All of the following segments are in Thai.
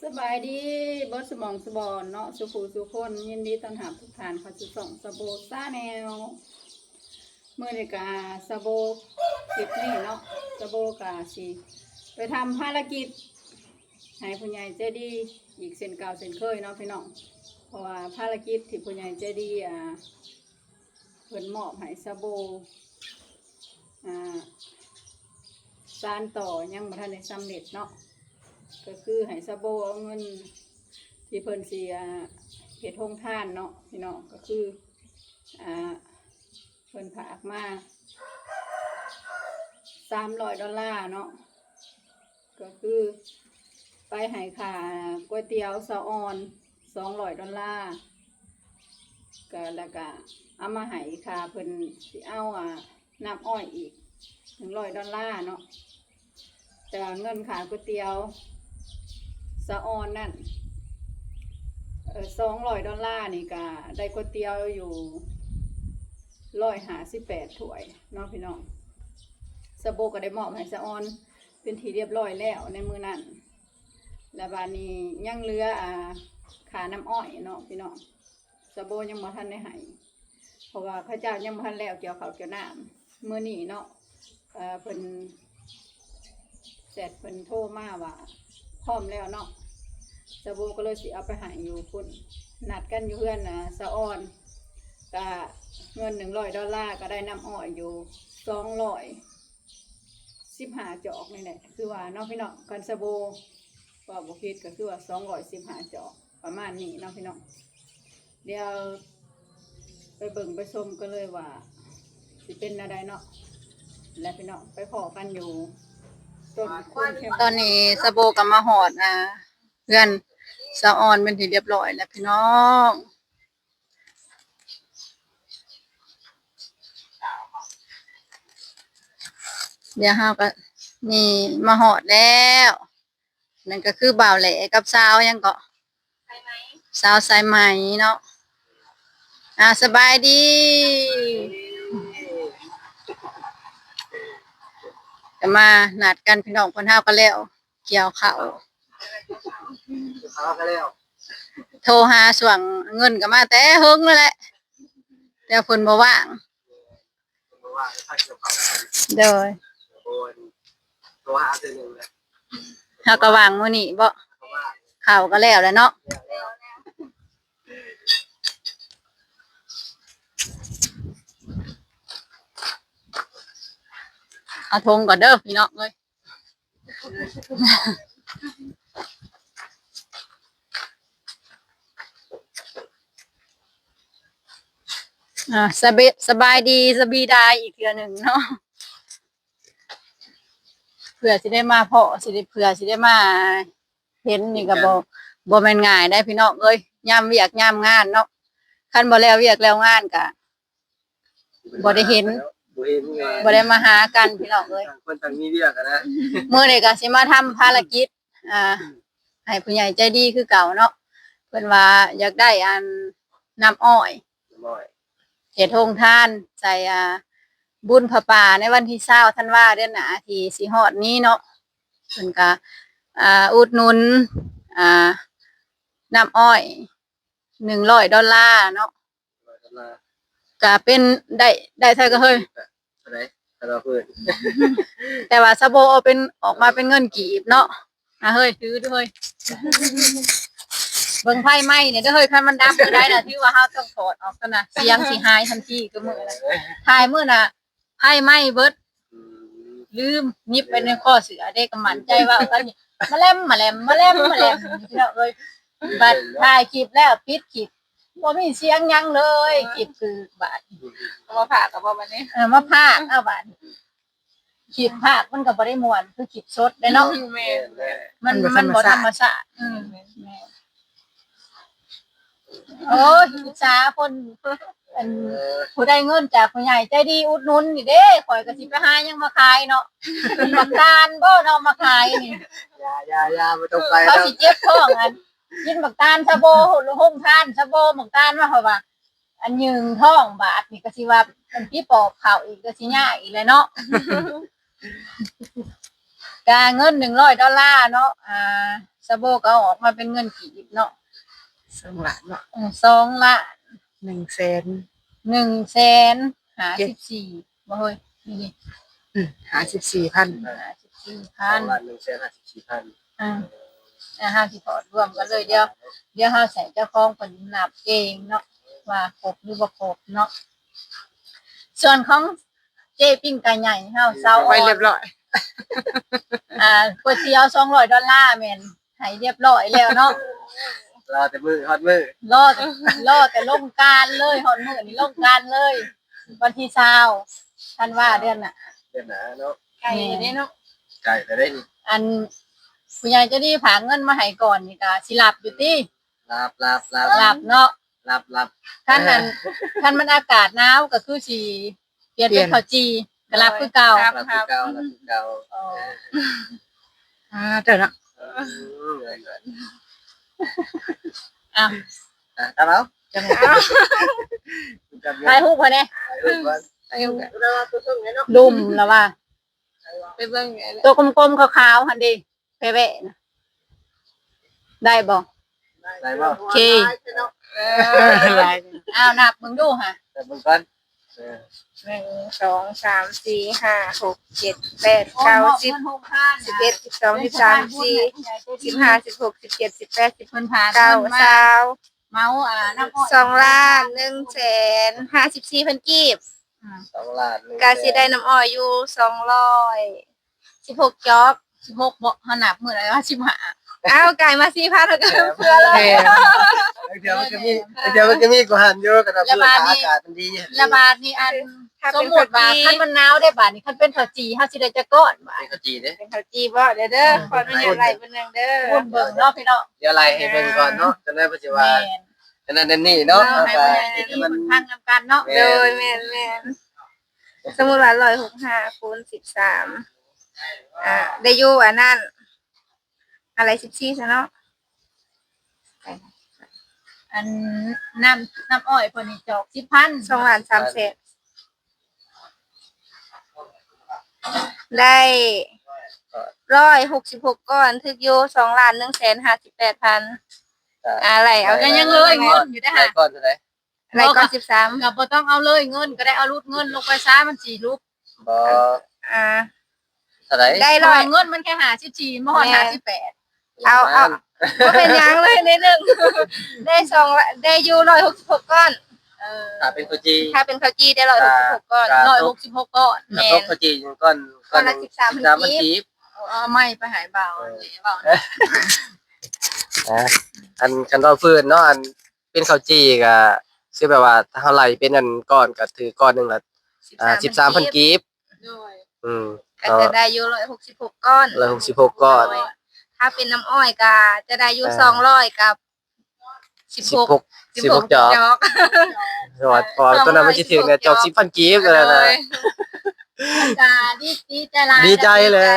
สบายดีบอสมองสบอนเนาะสุขสุคนยินดีต้อนรับทุกท่านเข้าสู่ช่องสโบซ่าแนวเมื่อในกาสโบคลิปนี้เนาะสโบกาสิไปทำภารกิจให้ผู้ใหญ่ใจดีอีกเส้นเก่าเส้นเคยเนาะพี่น้องเพราะว่าภารกิจที่ผู้ใหญ่ใจดีเพิ่นมอบให้สโบสานต่อยังบ่ทันได้สำเร็จเนาะก็คือให้สโบเอาเงินที่เพิ่นเสียเฮ็ดโรงทานเนาะพี่น้องก็คือเพิ่นฝากมา$300เนาะก็คือไปให้ค่าก๋วยเตี๋ยวซาออน$200ก็แล้วก็เอามาให้ค่าเพิ่นสิเอาน้ำอ้อยอีก$100เนาะแต่เงินค่าก๋วยเตี๋ยวซาออนนั่น$200นี่ก็ได้ก๋วยเตี๋ยวอยู่158ถ้วยเนาะพี่น้องสโบก็ได้มอบให้ซาออนเป็นที่เรียบร้อยแล้วในมือนั้นแล้วบาดนี้ยังเหลือค่าน้ำอ้อยเนาะพี่น้องสโบยังบ่ทันได้ให้เพราะว่าพระเจ้ายังบ่ทันแล้วเกี่ยวข้าวเกี่ยวน้ำมื้อนี้เนาะเพิ่นเสร็จเพิ่นโทรมาว่าพร้อมแล้วเนาะสโบก็เลยสิเอาไปให้อยู่พุ่นนัดกันอยู่เพื่อนซาออนก็เงิน$100ก็ได้น้ำอ้อยอยู่215จอกนี่แหละคือว่าเนาะพี่น้องกันสโบว่าบ่ผิดก็คือว่า215จอกประมาณนี้เนาะพี่น้องเดี๋ยวไปเบิ่งไปชมกันเลยว่าสิเป็นอะไรเนาะและพี่น้องไปขอกันอยู่ต้นตอนนี้สโบกับมาหอดเพื่อนซาออนเป็นที่เรียบร้อยแล้วพี่น้องเดี๋ยวเฮาก็นี่มาหอดแล้วนั่นก็คือบ่าวแหล่กับสาวยังก็สาวสายไหมเนาะสบายดีก็มานัดกันพี่น้องคนเฮาก็แล้วเกี่ยวข้าวโทรหาส่วงเงินก็มาแต่เฮิงนั่นแหละแต่เพิ่นบ่ว่างโดยเฮาก็ว่างมื้อนี้บ่ข้าวก็แล้วแหละเนาะเอาธงก่อนเด้อพี่น้องเอ้ยสบายดีสบีดาอีกเทื่อหนึ่งเนาะเผื่อสิได้มาเพาะสิได้เผื่อสิได้มาเห็นนี่ก็บ่แม่นง่ายได้พี่น้องเอ้ยยามเวียกยามงานเนาะคันบ่แล้วเวียกแล้วงานก็บ่ได้เห็นบ่ได้มาหากันพี่น้องเอ้ยคนต่างมีเวียกนะมื้อนี้ก็สิมาทำภารกิจให้ผู้ใหญ่ใจดีคือเก่าเนาะเพิ่นว่าอยากได้น้ำอ้อยเฮ็ดโรงทานใส่บุญพระป่าในวันที่20ธันวาเดือนหน้าที่สิฮอดนี้เนาะเพิ่นก็อุดหนุนน้ำอ้อย$100เนาะก็เป็นได้เท่าก็เฮ้ยแต่ว่าซาโบเอาเป็นออกมาเป็นเงินกีบเนาะเฮ้ยถือด้วยเบิ่งไพ่ไหมเนี่ยเฮ้ยคันมันดับได้น่ะที่ว่าเฮาต้องถอดออกกันน่ะเสียงสิหายทันทีก็มื้อน่ะถ่ายมื้อน่ะไพ่ไหมเบิดลืมยิบไปในข้อเสือเด้ก็มั่นใจว่ากันมาแลมพี่น้องเอ้ยบัดถ่ายคลิปแล้วปิดคลิปบ่มีเสียงหยังเลยคลิปคือบาดมาผ่ากับบ่บัดนี้มาพากเอาบาดคลิปพากมันก็บ่ได้ม่วนคือคลิปสดได้เนาะมันบ่ธรรมชาติโอ้ยศึกษาคนผู้ได้เงินจากผู้ใหญ่ใจดีอุดหนุนนี่เด้ข่อยก็สิไปหายังมาขายเนาะบักตาลบ่เนาะมาขายนี่อย่าบ่ต้องไปเขาสิเจ็บท้องกินบักตาลซะโบโรงทานซะโบบักตาลว่าเขาว่าอันยืงท้องบาดนี่ก็สิว่าเป็นพี่ปอบข้าวอีกก็สิยากอีกเลยเนาะกาเงิน$100เนาะ สะโบก็เอาออกมาเป็นเงินกีบเนาะ 2 ล้านเนาะ 2 ล้าน 100,000 154,000บ่เฮ้ยนี่ 54,000 154,000 50พอรวมกันเลยเดี๋ยวเฮาใส่เจ้าของเพิ่นนับเองเนาะว่าครบหรือบ่ครบเนาะส่วนของเจ๊ปิ้งไก่ใหญ่เฮาเซา ไว้เรียบร้อย ก๋วยเตี๋ยว$200แม่นให้เรียบร้อยแล้วเนาะ รอแต่มือฮอดมือ รอแต่ลงกรารเลยฮอดมื้อนี้ลงกรารเลย วันที่20ธันวาเดือนน่ะ เดี๋ยวนะเนาะ ไก่นี่เนาะ ไก่แต่ได้นี่ อันผู้ใหญ่ใจะดีฝากเงินมาให้ก่อนนี่ก็สิหลับอยู่ติ ลาบ เนาะ ลาบ คันมันอากาศหนาวก็คือสิเปลี่ยนเป็นข้าวจีก็หลับคือเก่า ลาบคือเก่าลาบคือเก่า เด้อเนาะ อ้าว ตามเอา จัง ถ่ายรูปเพิ่นแน่ ไปอยู่กัน ดุมแล้วว่า ไปเบิ่ง ตัวกลมๆขาวๆหั่นดิแปะๆน่ะได้บ่ ได้บ่ โอเค หลาย อ้าวนับมึงดูหะ แต่มึงก่อน 1 2 3 4 5 6 7 8 9 10 11 12 13 14 15 16 17 18 เพิ่นพา 19 20 เมาน้ำอ้อย 2 ล้าน154,000กีบ 2 ล้าน กาสิได้น้ำอ้อยอยู่216จอก 16บ่เฮานับมื้อละ15 อ้าวไก่มา4,000แล้วก็เพื่อเลย เดี๋ยวมันก็มีกูหันอยู่กับเพื่ออากาศมันดี ละบาทนี่อัน ถ้า ส เป็ ม น มุติว่าคันมันหนาวได้บาทนี่คันเป็นข้าวจีเฮาสิได้จักก้อนบาท เป็นข้าวจีเด้ เป็นข้าวจีบ่เด้อขออนุญาตไล่เบิ่งนึงเด้อ วนเบิ่งเนาะพี่เนาะ เดี๋ยวไล่ให้เบิ่งก่อนเนาะจะได้บ่สิว่า แม่น อันนั้นนี่เนาะ เนาะให้ผู้ใหญ่ใจดีเพิ่นพังนำกันเนาะ โดยแม่นสมมุติว่า165คูณ13ได้อยู่อันนั้นอะไร14ซะเนาะ อันน้ำอ้อยเพิ่นนี่จอก10,000 2ล้าน3แสนได้166ก้อนถึกอยู่2ล้าน158,000อะไรเอา ก็ยังเลยเงินอยู่ได้ ได้ หะ ก่อนเท่าไหร่ อะไรก้อน13 ก็บ่ต้องเอาเลยเงินก็ได้เอารูดเงินลงไปซะมันสิรูป บ่ อ่า เท่าไหร่ ได้ ร้ ร้ อ อย ย เงินมันแค่54บ่ฮอด58 เอาบ่เป็นหยังเลยในหนึ่งได้ได้อยู่166ก้อน ถ้าเป็นข้าวจี ถ้าเป็นข้าวจีได้166ก้อน 166ก้อน ถ้าตกข้าวจีก้อน ก้อนละ13,000 มันกีบ เอาไม่ไปหายเบาเบา อันคันเราฟื้นเนาะอันเป็นข้าวจีก็คือแบบว่าถ้าเท่าไหร่เป็นอันก้อนก็ถือก้อนนึงละ13,000กีบ ด้วย ก็จะได้อยู่166ก้อน 166ก้อน ถ้าเป็นน้ำอ้อยก็จะได้อยู่200กับ16 16จอกสวัสดีพอตอนนั้นมันสิถึงเนี่ยจอก10,000กีบแล้วนะ จ้าดีใจหลาย ดีใจเลย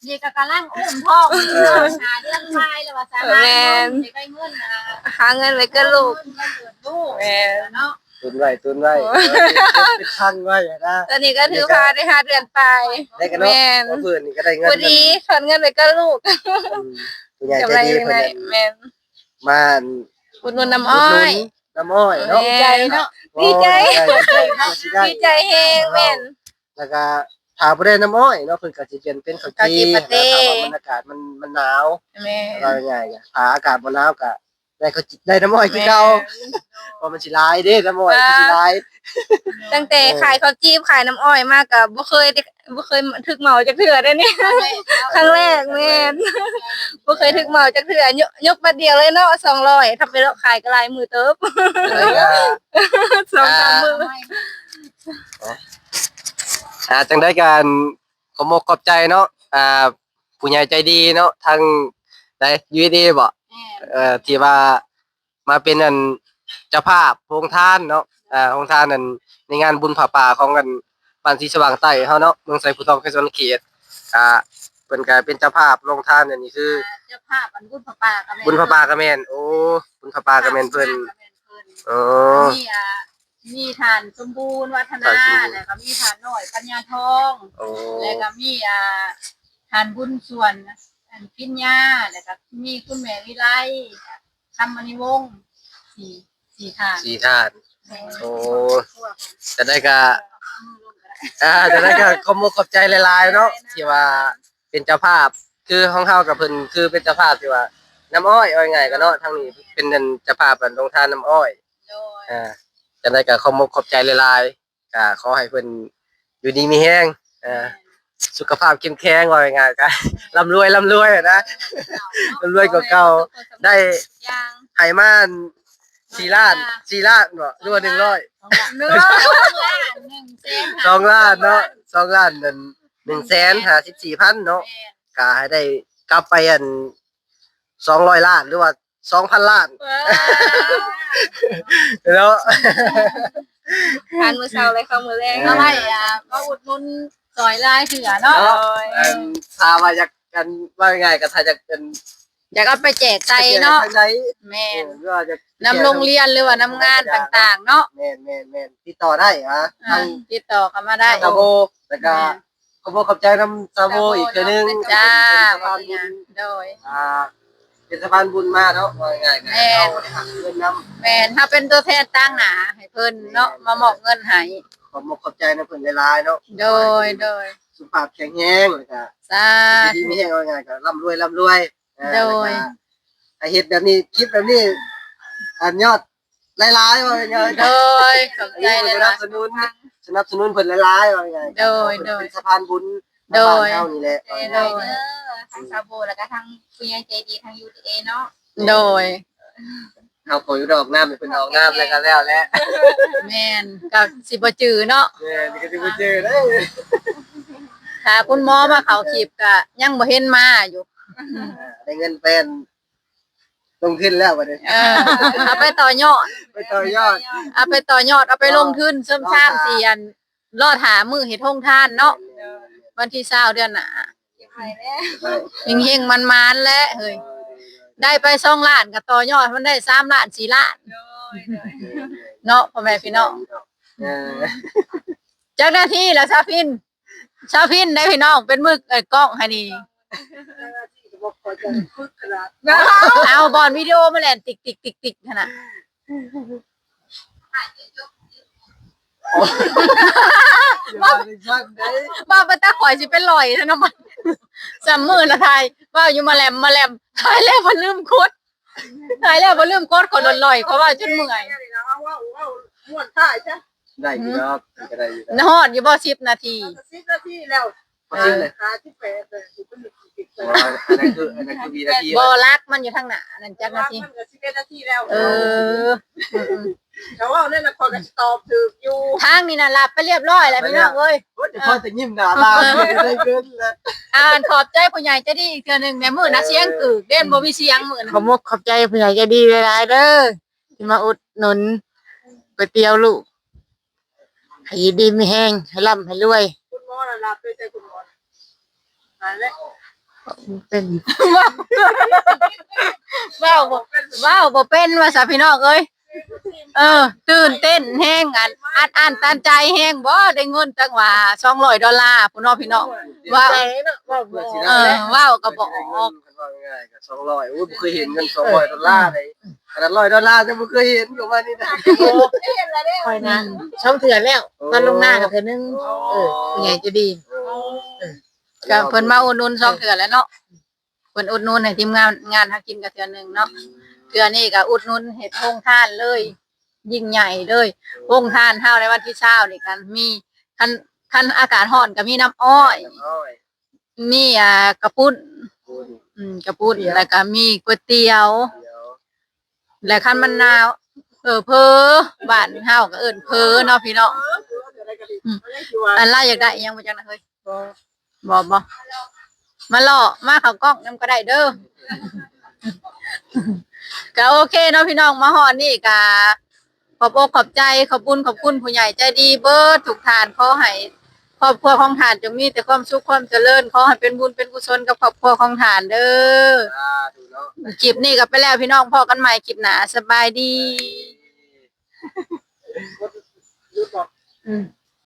นี่ก็กำลังอุ้มท้องหาเรื่องชายแล้วว่าสามีได้เงิน หาเงินไว้ก็ลูก ลูกเนาะ ตุนไว้เป็นพันไว้นะ ตอนนี้ก็ถือพาได้5เดือนไป ได้กันเนาะพอฟื้นนี่ก็ได้เงิน พอดีถอนเงินไว้ก็ลูก ผู้ใหญ่ใจดีเพิ่น แม่น มา อุดหนุนน้ำอ้อย น้ำอ้อยเนาะ ดีใจเนาะ ดีใจ ดี ดีใจแฮงแม่น แล้วก็ถาบ่ได้น้ำอ้อยเนาะเพิ่นก็สิเป็นข้าวจี ข้าวจีปาเต้ ถ้าว่าบรรยากาศมันหนาว แม่ ว่าง่ายๆถ้าอากาศบ่หนาวก็ได้ข้าวจีได้น้ำอ้อยคือเก่าเพราะมันสิหลายเด้น้ำอ้อยมันสิหลาย ตั้งแต่ขายข้าวจีบขายน้ำอ้อยมาก็บ่เคยถึกเหมาจักเทื่อได้นี่ครั้งแรกแม่นบ่เคยถึกเหมาจักเทื่อยกบัดเดียวเลยเนาะ200ถ้าไปเลาะขายก็หลายมือเติบ 2-3มื้อ จังได้การขอมกขอบใจเนาะผู้ใหญ่ใจดีเนาะทางได้อยู่ดีบ่ที่ว่ามาเป็นอันเจ้าภาพโรงทานเนาะโรงทานนั่นในงานบุญผาป่าของกันบ้านศรีสว่างใต้เฮาเนาะเมืองไสผู้ทองเขตสวรรณเขตเพิ่นก็เป็นเจ้าภาพโรงทานอันนี้คือ เจ้าภาพอันบุญพระป่าก็แม่ บุญผาป่าก็แม่นโอ้บุญผาป่าก็แม่นเพิ่นอ๋อ มีฐานสมบูรณ์วัฒนาแล้วก็มีฐานน้อยปัญญาทอง โอ้ แล้วก็มีฐานบุญส่วน พิญญาแล้วก็มีคุณแม่วิไลคำมณีวงศ์สี่ท่าน 4 ท่านโอ้จะได้ก็จะได้ก็ขอบคุณขอบใจหลายๆเนาะที่ว่าเป็นเจ้าภาพคือของเฮากับเพิ่นคือเป็นเจ้าภาพที่ว่าน้ำอ้อยว่าง่ายๆก็เนาะทางนี้เป็นนั่นเจ้าภาพอันลงทานน้ำอ้อย โดย จะได้ก็ขอบคุณขอบใจหลายๆก็ขอให้เพิ่นอยู่ดีมีแรงสุขภาพเข้มแข็งว่าง่ายๆก็ร่ำรวยอะนะร่ำรวยกว่าเก่าได้ ย่าง ให้มา4 ล้านบ่หรือว่า100 1 ล้าน2 ล้านเนาะ2 ล้านนั่น154,000เนาะก็ให้ได้กลับไปอัน200 ล้านหรือว่า2,000 ล้านเนาะ ทานมื้อเช้าเลยเข้ามื้อแรง เท่าไหร่ก็อุดหนุนซอยลายเถือเนาะ ถ้าว่าอยากกันว่าง่ายก็ถ้าจะเป็น อยากเอาไปแจกใจเนาะ ทางใด แม่น ก็จะ นำโรงเรียนหรือว่าน้ำงานต่างๆเนาะ แม่นติดต่อได้ทาง ติดต่อเข้ามาได้ ซาโบแล้วก็ขอบใจนำซาโบอีกเทื่อนึง จ้า เป็นสะพานบุญ โดย เป็นสะพานบุญมาเนาะว่าง่ายๆ แม่น เอาได้หักเงินนำ แม่นถ้าเป็นตัวแทนตั้งหนาให้เพิ่นเนาะมามอบเงินให้ ขอบใจนะเพิ่นหลายๆเนาะ โดย สุขภาพแข็งแรงแล้วก็ สา ดี ธุ มีแรงว่าง่ายก็ร่ำรวยโดย ไอเฮ็ดแบบนี้คลิปแบบนี้อันยอดหลายๆว่าง่ายๆ โดยขอบใจ ส เลย นั นะ บสนุนเพิ่นหลายๆว่าง่ายๆ โดย เป็นสะพานบุญ โดย บ้านเฮานี่แหละ โดยทางซาโบแล้วก็ทางผู้ใหญ่ใจดีทาง UTA เนาะ โดย เฮาขออยู่ดอกน้ำให้เพิ่นออกน้ำแล้วก็แล้วแหละ แม่นก็สิบ่จือเนาะ แม่นี่ก็สิบ่เจอเด้อ ถ้าคุณหมอมาเข้าคลิปก็ยังบ่เห็นมาอยู่ ได้เงินเป็นลงทุนแล้วบัดนี้ เอาไปต่อยอด ไปต่อยอด เอาไปต่อยอดเอาไปลงทุนเสริมสร้างเสียนรอดหามือเฮ็ดโรงทานเนาะวันที่20เดือนหน้า เก็บไว้แล้ว เฮงๆมันๆแล้วเฮ้ยได้ไป2 ล้านก็ต่อยอดมันได้3 ล้าน4 ล้าน เนาะพ่อแม่พี่น้อง เออ เจ้าหน้าที่แล้วชาวพินได้พี่น้องเป็นมือกล้องให้นี่เอาบอลวิดีโอมาแล่นติ๊กขนาด ว่าไปตาข่อยสิเป็นลอยซะเนาะมันสามมื้อละทายว่าอยู่มาแลมทายแล้วบ่ลืมกดคนลอยๆเพราะว่าจนเมื่อย ม่วนท่ายจ้ะ ได้อยู่ดอกก็ได้อยู่ นฮอดอยู่บ่10 นาที 10 นาทีแล้ว จริงเลย หาที่แปดเลยอยู่เป็นติด อันนั้นคือวีนาที บ่รักมันอยู่ทางหน้านั่นจักนาที มันก็11 นาทีแล้ว เออ แต่ว่าเนี่ยนะคนก็ตอบถูกอยู่ ทางนี่น่ะรับไปเรียบร้อยแล้วพี่น้องเอ้ย โอ้ยเดี๋ยวพอจะยิ้มหน้าตาได้เกินแล้ว อ่านขอบใจผู้ใหญ่ใจดีอีกเทื่อหนึงแม่มื้อนะเสียงกึกเด่นบ่มีเสียงมื้อนะ ขอบใจผู้ใหญ่ใจดีหลายๆเด้อที่มาอุดหนุนก๋วยเตี๋ยวลูกให้อยู่ดีมีแห้งให้ร่ำให้รวยคุณหมอน่ะรับด้วยใจคุณหมอนั่นแหละเป็น ว้าวบ่เป็นว่าซะพี่น้องเอ้ยตื่นเต้นแฮงอ่านตันใจแฮงบ่ได้เงินตั้งว่า$200พุ่นเนาะพี่น้องว่า ใจเนาะว่าบ่ ว้าวก็บอก ว่าง่ายก็200โอ้ยบ่เคยเห็นเงิน$200เลยขนาด$100ยังบ่เคยเห็นอยู่ว่านี่นะ ค่อยนะช่องเถื่อนแล้วตอนลงหน้ากับเธอนึงผู้ใหญ่ใจดี ก็เพิ่นมาอุดหนุน2เทื่อแล้วเนาะเพิ่นอุดหนุนให้ทีมงานหากินก็เทื่อหนึงเนาะเทื่อนี้ก็อุดหนุนเฮ็ดโรงทานเลย ยิ่งใหญ่เลยโรงทานเฮาในวันที่20นี่กันมีคันอากาศร้อนก็มีน้ำอ้อย มีกระปุ้นกระปุ้นแล้วก็มีก๋วยเตี๋ยวและคันมันหนาวเพอบ้านเฮาก็เอิ้นเพอเนาะพี่น้องอันล่ะอยากได้อิหยังบ่จังนะเฮ้ยบ่มาล่อมาเข้ากล้องนำก็ได้เด้อ ก็โอเคเนาะพี่น้องมาฮอดนี่ก็ขอบอกขอบใจขอบคุณผู้ใหญ่ใจดีเบิดทุกท่านขอให้ครอบครัวของท่านจงมีแต่ความสุขความเจริญขอให้เป็นบุญเป็นกุศลกับครอบครัวของท่านเด้อคลิปนี้ก็ไปแล้วพี่น้องพอกันใหม่คลิปหน้าสบายดี